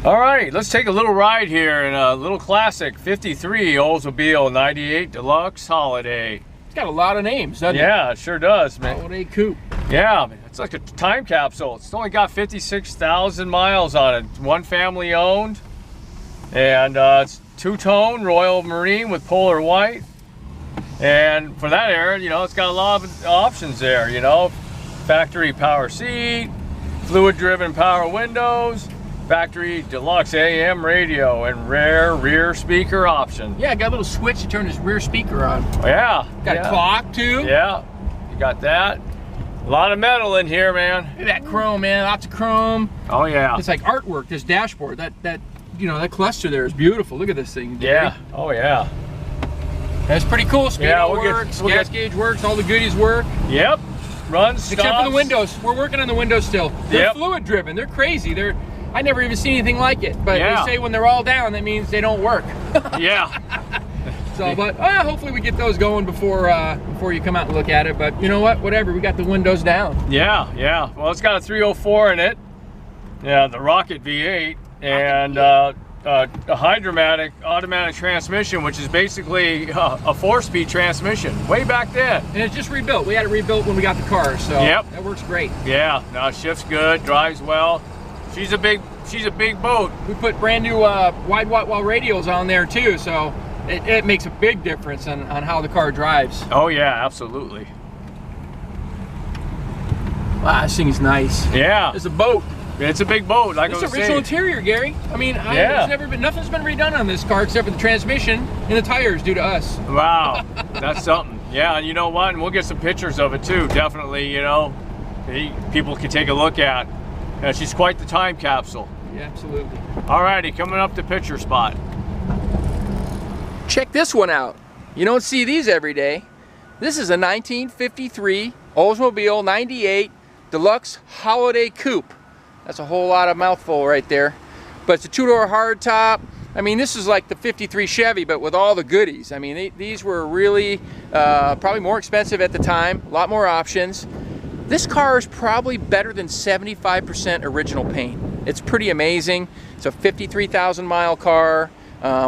All right, let's take a little ride here in a little classic 53 Oldsmobile 98 Deluxe Holiday. It's got a lot of names, doesn't it? Yeah, it sure does, man. Holiday Coupe. Yeah, man, it's like a time capsule. It's only got 56,000 miles on it. One family owned, and it's two-tone Royal Marine with polar white. And for that era, you know, it's got a lot of options there, you know. Factory power seat, fluid-driven power windows, factory deluxe AM radio, and rare rear speaker option. Yeah, got a little switch to turn his rear speaker on. Yeah. Got a clock too. Yeah, you got that. A lot of metal in here, man. Look at that chrome, man. Lots of chrome. Oh yeah. It's like artwork. This dashboard, that you know, that cluster there is beautiful. Look at this thing. Gary. Yeah. Oh yeah. That's pretty cool. Speedo works, gas gauge works, all the goodies work. Yep. Runs, stops. Except for the windows. We're working on the windows still. They're Yep. fluid driven. They're crazy. I never even seen anything like it. But Yeah. they say when they're all down, that means they don't work. Yeah. So, but hopefully we get those going before you come out and look at it. But you know what? Whatever. We got the windows down. Yeah. Yeah. Well, it's got a 304 in it. Yeah, the Rocket V8 and a Hydromatic automatic transmission, which is basically a 4-speed transmission. Way back then. And it's just rebuilt. We had it rebuilt when we got the car, so Yep. that works great. Yeah. No, it shifts good, drives well. She's a big boat. We put brand new wide wall radials on there too, so it makes a big difference on how the car drives. Oh yeah, absolutely. Wow, this thing's nice. Yeah. It's a boat. It's a big boat, like I It's was original saying. interior, Gary. I mean, Yeah. nothing's been redone on this car except for the transmission and the tires due to us. Wow, that's something. Yeah, and you know what? And we'll get some pictures of it too. Definitely, you know, people can take a look at. She's quite the time capsule. Yeah, absolutely. Alrighty, coming up to picture spot. Check this one out. You don't see these every day. This is a 1953 Oldsmobile 98 Deluxe Holiday Coupe. That's a whole lot of mouthful right there. But it's a two-door hardtop. I mean, this is like the 53 Chevy, but with all the goodies. I mean, these were really probably more expensive at the time, a lot more options. This car is probably better than 75% original paint. It's pretty amazing. It's a 53,000 mile car.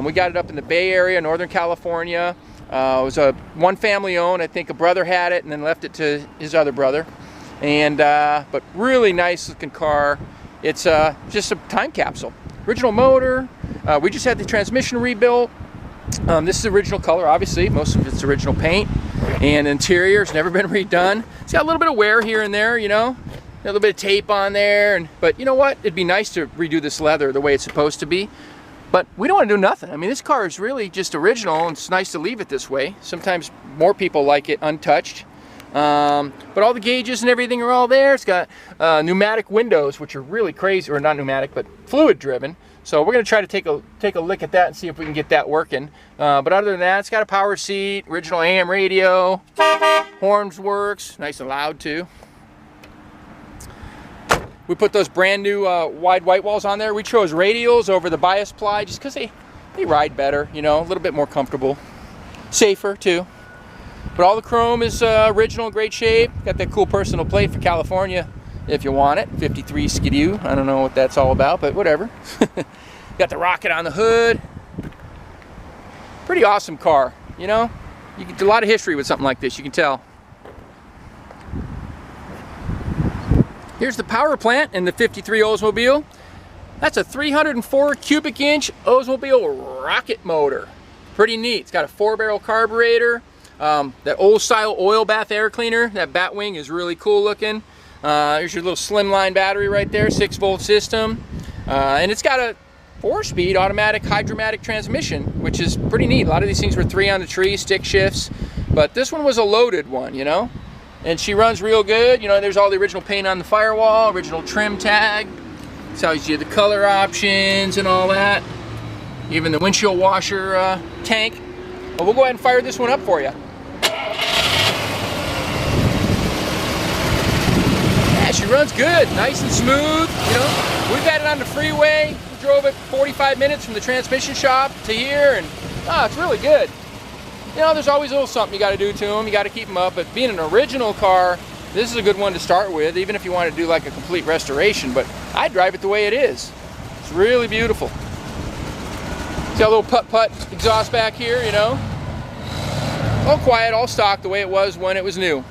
We got it up in the Bay Area, Northern California. It was one family owned. I think a brother had it and then left it to his other brother. And but really nice looking car. It's just a time capsule. Original motor. We just had the transmission rebuilt. This is the original color, obviously. Most of it's original paint. And interior's never been redone. It's got a little bit of wear here and there, you know. A little bit of tape on there. But you know what? It'd be nice to redo this leather the way it's supposed to be. But we don't want to do nothing. I mean, this car is really just original, and it's nice to leave it this way. Sometimes more people like it untouched. But all the gauges and everything are all there. It's got pneumatic windows, which are really crazy, or not pneumatic, but fluid driven. So we're going to try to take a look at that and see if we can get that working. But other than that, it's got a power seat, original AM radio, horns works, nice and loud too. We put those brand new wide white walls on there. We chose radials over the bias ply just because they ride better, you know, a little bit more comfortable, safer too. But all the chrome is original, great shape. Got that cool personal plate for California if you want it. 53 Skidoo. I don't know what that's all about, but whatever. Got the rocket on the hood. Pretty awesome car, you know. You get a lot of history with something like this, you can tell. Here's the power plant in the 53 Oldsmobile. That's a 304 cubic inch Oldsmobile rocket motor. Pretty neat. It's got a 4-barrel carburetor. That old style oil bath air cleaner, that bat wing is really cool looking. There's your little slimline battery right there, 6-volt system. And it's got a 4-speed automatic hydromatic transmission, which is pretty neat. A lot of these things were 3 on the tree, stick shifts. But this one was a loaded one, you know. And she runs real good. You know, there's all the original paint on the firewall, original trim tag. It tells you the color options and all that. Even the windshield washer tank. But we'll go ahead and fire this one up for you. Yeah, she runs good, nice and smooth. You know, we've had it on the freeway. We drove it 45 minutes from the transmission shop to here, and it's really good. You know, there's always a little something you got to do to them. You got to keep them up. But being an original car, this is a good one to start with, even if you want to do like a complete restoration. But I drive it the way it is. It's really beautiful. It's got a little putt-putt exhaust back here, you know. All quiet, all stock, the way it was when it was new.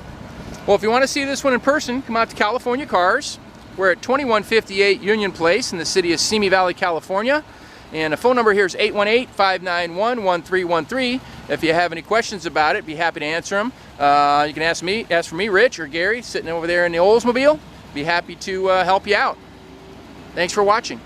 Well, if you want to see this one in person, come out to California Cars. We're at 2158 Union Place in the city of Simi Valley, California. And the phone number here is 818-591-1313. If you have any questions about it, be happy to answer them. You can ask for me, Rich, or Gary, sitting over there in the Oldsmobile. Be happy to help you out. Thanks for watching.